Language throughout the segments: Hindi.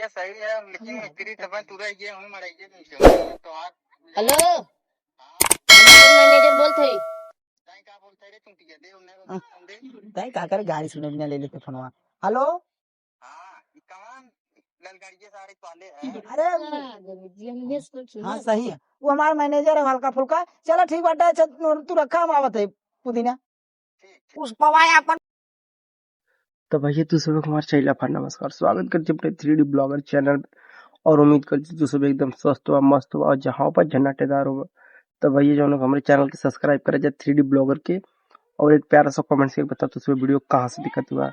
भैया सही है, लेकिन मिस्त्री तब तुरा ये हूँ मराइए नहीं तो आप। हेलो, मैनेजर बोलते हैं। ताई का बोलते रे चुटिया दे उन्हें ताई का करे गाड़ी सुने बिना ले लेते फोनवा। हेलो, हाँ कमान ललगाड़िए सारे पाले है। अरे हाँ सही है, वो हमारा मैनेजर है हल्का फुल्का। चलो ठीक बाटे, तू रखा हम आवत है पुदीना उस पवाया अपन। तो भैया तू सब हमारे चैनल पर नमस्कार, स्वागत करते अपने 3D ब्लॉगर चैनल और उम्मीद करते तू सब एकदम स्वस्थ हुआ, मस्त हुआ और जहाँ पर झन्नाटेदार होगा। तो भैया जो लोग हमारे चैनल के सब्सक्राइब करे जाए 3D ब्लॉगर के, और एक प्यारा सा कमेंट करके बता तो वीडियो कहाँ से दिक्कत हुआ।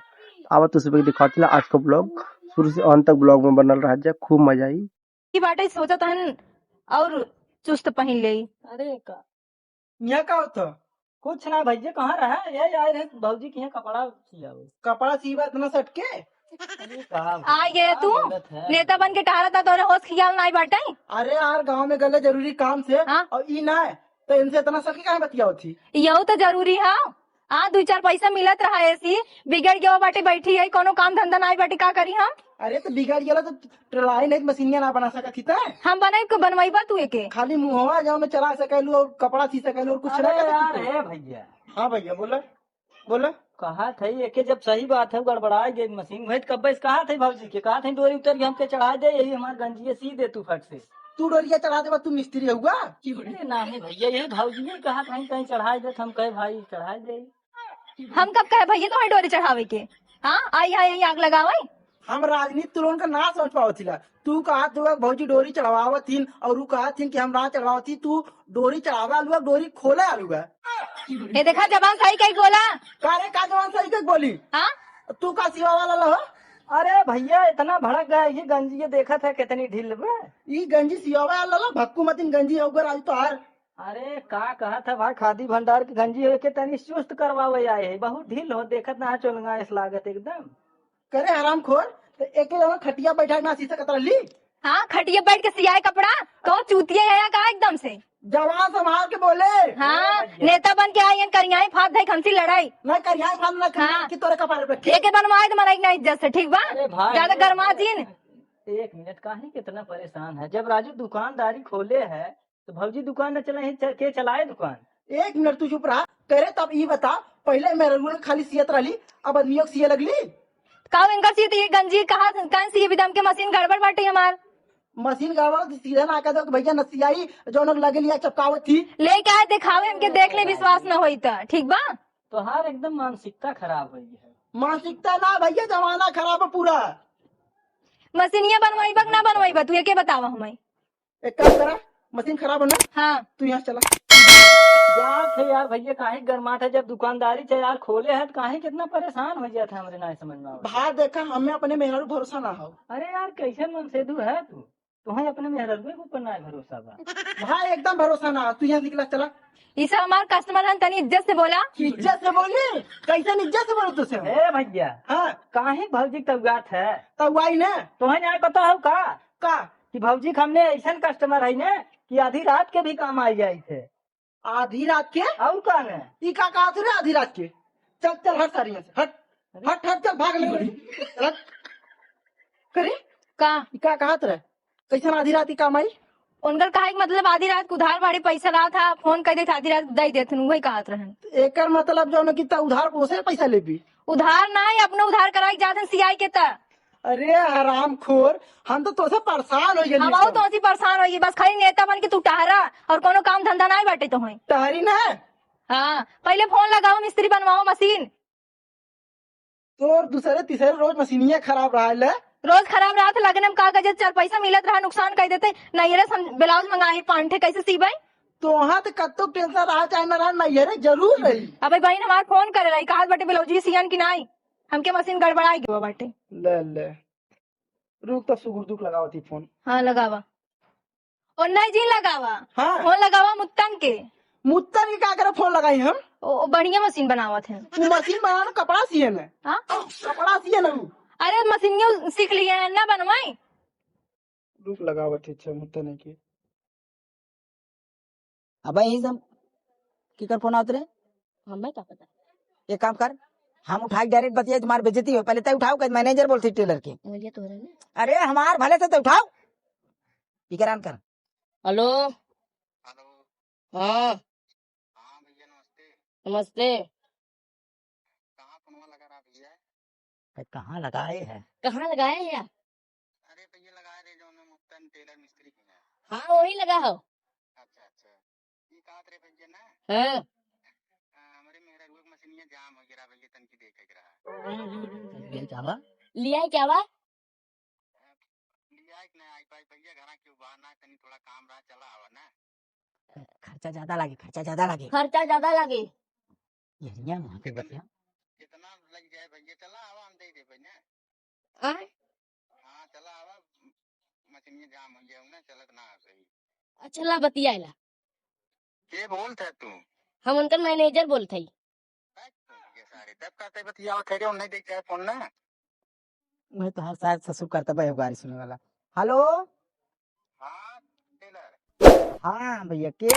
अब तो सुबह दिखाती ला आज का ब्लॉग शुरू से अंत तक ब्लॉग में बनल रहा जाए, खूब मजा आई बाटे सोचा तहन और चुस्त पहन ले। अरे का यहाँ का होता कुछ ना भैया, कहाँ रहा ये आए रहे भौजी के यहाँ कपड़ा सीवा इतना सटके। आ गए तू नेता बन के टहरा था, तोरे होश ख्याल नहीं बाटे। अरे यार गांव में गले जरूरी काम से हाँ? और ई ना है तो इनसे इतना सटके कहाँ बतिया होती। यही तो जरूरी है। हाँ, 2-4 पैसा मिलत रहा ऐसी बिगड़ गया बाटे, बैठी है कोनो काम धंधा नहीं बाटे, का करी हम। अरे तो बिगड़ गया तो ट्रलाई नहीं मशीनिया ना बना सकती था। हम बनाई को बनवाईबा तू एके खाली मुंहवा जाओ में चला सकेलू और कपड़ा सी सकेलू और कुछ ना कर सकती है भैया। हाँ भैया बोला बोला कहा थे एके जब सही बात है गड़बड़ा गई मशीन वही कब कहा थे भौजी के कहा थे डोरी उतर के हमके चढ़ा दे, यही हमारे गंजिए सी दे तू फट से। तू डोरिया चढ़ा दे तू मिस्त्री हुआ अरे नहीं भैया यही भौजी ने कहा कहीं कहीं चढ़ा दे, हम कहे भाई चढ़ा दे। हम कब कहे भैया तो डोरी चढ़ावे के। हाँ आई यही आग लगावे। हम राजनीति तुरंत का ना समझ पाओ थिला। तू कहा तू भौजी डोरी चढ़ावत थी और ऊ कहा थी कि हम ना चढ़ावती, तू डोरी चढ़ावा आलूगा डोरी खोले आलूगा। ये देखा जबान सही कहीं बोला। कारे का जवान सही कह बोली। हाँ तू का सिवा वाला लो। अरे भैया इतना भड़क गया, ये गंजिए देखा था कितनी ढील में। ई गंजी सिवा वाला लो भक्कू मतिन गंजी होकर आज तो हार। अरे का कहा था भाई खादी भंडार की गंजी हो के तनी चुस्त करवावे आए है, बहुत ढील हो देखत ना चलूंगा इस लागत एकदम। करे हराम खोर तो एक जगह खटिया बैठा ना सी सकत रही। हाँ, खटिया बैठ के सियाए कपड़ा तो चूतिया है का एकदम से। जवान संभाल के बोले। हाँ, नेता बन के आई करियाई फाद है हमसी लड़ाई ना करिया फान ना हाँ। कि तोरे कपार पे एक बनवाए तो मनाई ना इज्जत से, ठीक बा। अरे भाई ज्यादा गरमा जीन। एक मिनट काहे कितना परेशान है, जब राजू दुकानदारी खोले है तो भौजी दुकान न चलाए के चलाए दुकान। एक मिनट तू चुप रहा करे तब ये बता, पहले मेरे रूल खाली सियत रही अब आदमियों सिए लगली। का इनकर सी ये गंजी कहा कहां सी विदम के मशीन गड़बड़ बाटे हमार। मशीन गड़बड़ सीधा ना कहते भैया नसियाई जो लगे लिया चपकावत थी लेके आए दिखावे हमके देख ले विश्वास न होई त, ठीक बा। तो हर एकदम मानसिकता खराब हुई है। मानसिकता ना भैया जमाना खराब है पूरा। मशीनिया बनवाई बक ना बनवाई बा तू ये के बतावा हमें। एक काम करा मशीन खराब है ना हाँ तू यहाँ चला यार थे यार भैया काहे गरमाट है, जब दुकानदारी से यार खोले है तो काहे कितना परेशान हो जाता है, हमरे ना समझ में आवत। बाहर देखा हमें अपने मेहरारू भरोसा ना हो। अरे यार कैसे मन से दू है तू, तुम्हें अपने मेहरबे के ऊपर ना भरोसा बा। भाई एकदम भरोसा ना हो, तू यहाँ निकला चला। ये सब हमार कस्टमर है, तनी इज्जत से बोला। इज्जत से बोली कैसे इज्जत से बोलो तुझसे। ए भैया हाँ काहे भौजी तौगात है, तब आई ना तुम्हें नहीं पता हो का का कि भौजी के हमने ऐसा कस्टमर है ना कि आधी रात के भी काम आई जाए थे। आधी रात के और का है ई का कहा तू आधी रात के। चल चल हट सारी से हट हट हट चल भाग ले हट करे का ई का कहा तेरे कैसे आधी रात की काम आई। उनकर कहा मतलब आधी रात को उधार बाड़ी पैसा रहा था, फोन कर दे आधी रात दे देते वही कहत रहन। एकर मतलब जो न कि उधार पोसे पैसा लेबी। उधार ना है अपना उधार कराई जाते सियाई के ता। अरे हराम खोर हम तो तोसे परेशान हो हम आओ तो ऐसी परेशान होगी, बस खाली नेता बन के तू टहरा और कोनो काम धंधा नहीं बाटे तो है। टहरी ना हाँ, पहले फोन लगाओ मिस्त्री बनवाओ मशीन। तो दूसरे तीसरे रोज मशीनिया खराब रहा है। रोज खराब रहा था लगने में कागज 4 पैसा मिलत रहा, नुकसान कर देते नहीं रे। ब्लाउज मंगाई पांठे कैसे सीबाई तो वहाँ तो कत्तो टेंशन रहा चाहे न रहा नहीं रे जरूर रही। अबे बहन हमार फोन करे रही कहा बाटे ब्लाउज सियन की नहीं, हमके मशीन गड़बड़ाई गई बाटे। ले रुक तो सुगुर दुख लगाओ थी फोन। हाँ लगावा और नहीं जी लगावा। हाँ फोन लगावा मुत्तन के। मुत्तर की क्या करे फोन लगाई हम। ओ बढ़िया मशीन बनावत है। तू मशीन बनाना कपड़ा सिए न। हाँ कपड़ा सिए न। अरे मशीन सीख लिए है ना बनवाई। रुक लगावा थी अच्छा मुत्तर नहीं की। अब यही सब की कर फोन आवत रे। हमें क्या पता। एक काम कर हम उठा डायरेक्ट बतिया तुम्हारी बेइज्जती हो। पहले तय उठाओ कि मैनेजर बोलती टेलर के। बोलिए तो रहे ना। अरे हमार भले से तो उठाओ। इकरान कर। हेलो। हेलो। हाँ हाँ भैया नमस्ते। नमस्ते। कहाँ फोनवा लगा रहा भैया? कहाँ लगाए है? कहाँ लगाए हैं आप? अरे भैया लगाए रे जो ना मुफ्तन टेलर मिस्त्री की है। हाँ वही लगा हो। अच्छा अच्छा। ये कहा रे भैया ना हाँ हमारे मेरा रुक मशीनिया जाम हो गिरा भैया तन की देखे गिरा। लिया है क्या बात? लिया एक ना आई पाई भैया घरा क्यों बाहर ना तनी थोड़ा काम रहा चला आवा ना। खर्चा ज्यादा लगे, खर्चा ज्यादा लगे। खर्चा ज्यादा लगे। ये वहाँ पे बतिया। कितना लग जाए भैया चला आवा हम दे दे भैया। हाँ हाँ चला आवा मशीनिया जाम हो गया ना चलत ना सही। अच्छा ला बतियाला। के बोल थे तू? हम उनका मैनेजर बोलते ही। ये सारे तब कहते बतिया थे रे नहीं देख फोन ना। मैं तो हर शायद ससुर करता भाई गाड़ी सुनने वाला। हेलो। हाँ टेलर। हाँ भैया के।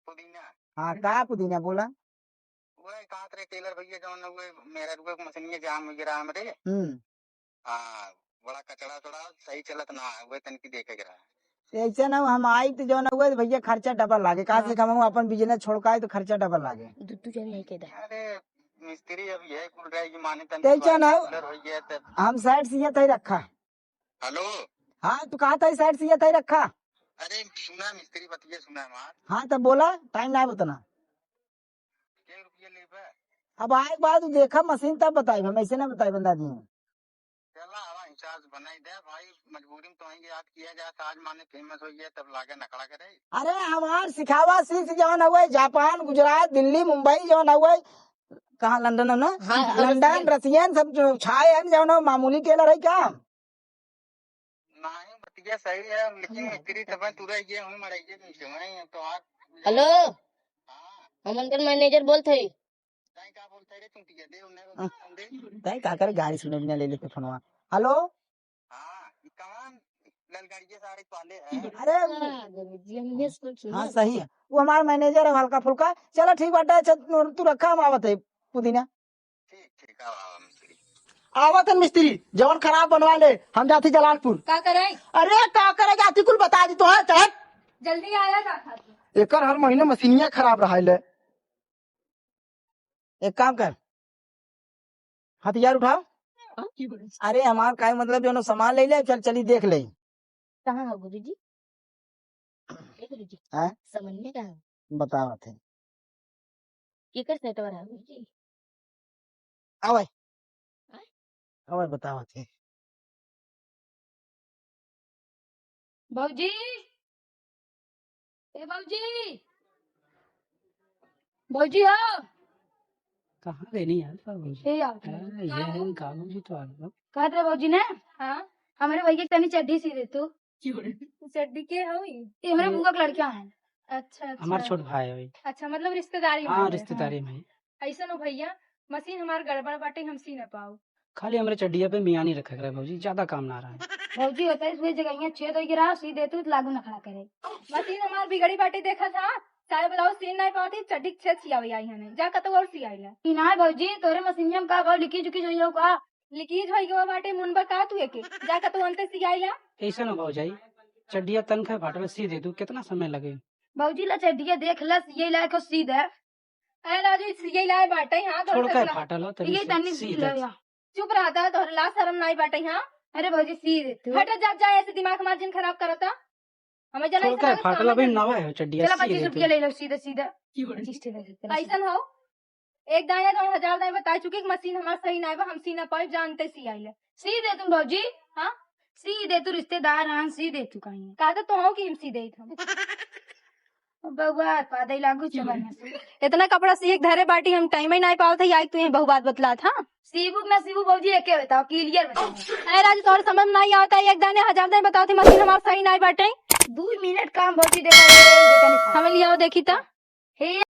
पुदीना। हाँ कहा पुदीना बोला। वो कहा थे टेलर भैया जो ना वो मेरा रुपये मशीनिया जाम हो गिरा हमरे। हाँ बड़ा कचड़ा थोड़ा सही चलत ना है वो तन की देखे गिरा। ऐसा ना हम आई तो जो ना हुआ भैया खर्चा डबल लागे। कहा से हम अपन बिजनेस छोड़काए तो खर्चा डबल लागे। अरे मिस्त्री अभी है कुल रहेगी माने तन ऐसा ना हो गया तब। हम साइड से ये तय रखा। हेलो। हाँ तू कहा था साइड से ये तय रखा। अरे सुना मिस्त्री बतिया सुना मार। हाँ तब बोला टाइम ना उतना। के रुपये लेबे? अब आए बाद देखा मशीन तब बताई, हम ऐसे ना बताई बंदा दी। चला हवा इंचार्ज बनाई दे भाई मजबूरी में तो ही याद किया जाए आज माने फेमस हो गया तब लागे नकड़ा करे। अरे हमार सिखावा सीख जौन हुए जापान गुजरात दिल्ली मुंबई जौन हुए कहाँ लंदन है ना। हाँ, लंदन रसियन सब जो छाए हैं जौन मामूली टेलर है क्या। नहीं बतिया सही है लेकिन मिस्त्री तब तू रह गया हूँ मर गया नहीं तो आज। हेलो हाँ हम उनका मैनेजर बोलते ही। ताई का बोलते रे तुम टिके दे उन्हें तय का करे गाड़ी सुने बिना ले लेते फोनवा। हेलो। हाँ कमान ललगाड़िए सारे पाले है। अरे हाँ सही है वो हमारा मैनेजर है हल्का फुल्का। चलो ठीक बात है तू रखा हम आवत है पुदीना। ठीक ठीक आवा मिस्त्री। आवत है मिस्त्री जवन खराब बनवा ले हम जाती जलालपुर। क्या करे? अरे का करे जाती कुल बता दी तो है चाहे जल्दी आया था। एक हर महीने मशीनिया खराब रहा है। एक काम कर हथियार उठाओ। अरे हमार का मतलब जो सामान ले ले चल चली देख ले। कहाँ हो गुरुजी? गुरुजी हैं? समझ में कहाँ? बताओ थे केकर सेटवर है गुरुजी? आवे आवे बताओ थे। बाबूजी ए बाबूजी बाबूजी हो कहाँ देनी यार ए आओ। ये काम भी तो कहा थे बाबूजी ने? हाँ हमारे भैया तनी चड्डी सी दे तू। चड्डी के हो ये हमारे बुआ के लड़का है। अच्छा हमारा अच्छा छोट भाई है। अच्छा मतलब रिश्तेदारी में हाँ है। रिश्तेदारी में ऐसा नो भैया मशीन हमार गड़बड़ बाटे हम सी न पाओ। खाली हमारे चड्डिया पे मियाँ नहीं रखा करे भाजी ज्यादा काम ना रहा है। भौजी होता है इसलिए जगह छेद हो गिरा सी दे तू लागू न खड़ा करे। मशीन हमार बिगड़ी बाटे देखा था सारे ब्लाउज सीन नहीं पाती चड्डी छेद सियावी आई हने जा कतो और सी आइला कि ना भौजी तोरे मशीनिया में का भाव लिखी झुकी होइयो का लिखी होई गवा बाटे मुनबा का तू एके जा कतो अंते सी आइला। ऐसा ना भाव जाई चड्डिया तनखा फाटल सी दे तू कितना समय लगे। भौजी ला चड्डिया देख ला सीए ला को सी दे। अरे राजू सीए ला बाटे हां छोड़ कर फाटल हो ये तनी सी सी दे। ला चुप रहता है तोहरे ला शर्म नहीं बाटे हां। अरे भौजी सी दे तू हट जा जा ऐसे दिमाग मार्जिन खराब करता हमें जना छोड़ कर फाटल अभी नवा है चड्डिया चला सी 25 दे रुपया तू। ले लो सीधे सीधे ऐसा हो एक दाना तो 1000 दाना बता चुके मशीन हमारा सही ना है हम सी ना पाइप जानते सी आइले सी दे तुम भौजी। हाँ सी दे तू रिश्तेदार हाँ सी दे तू कहीं कहा तो हो कि हम सी दे हम बउआ पादे लागू चबन इतना कपड़ा सी एक धरे बाटी हम टाइम ही नहीं पावत आई तू बहु बात बतला था सीबू ना सीबू भौजी एके बताओ क्लियर बताओ। अरे राजू तोहर समझ में नहीं आता एक दाने 1000 दाने बताओ थी मशीन हमारा सही नहीं बाटे 2 मिनट काम भौजी देखा हमें लिया देखी था।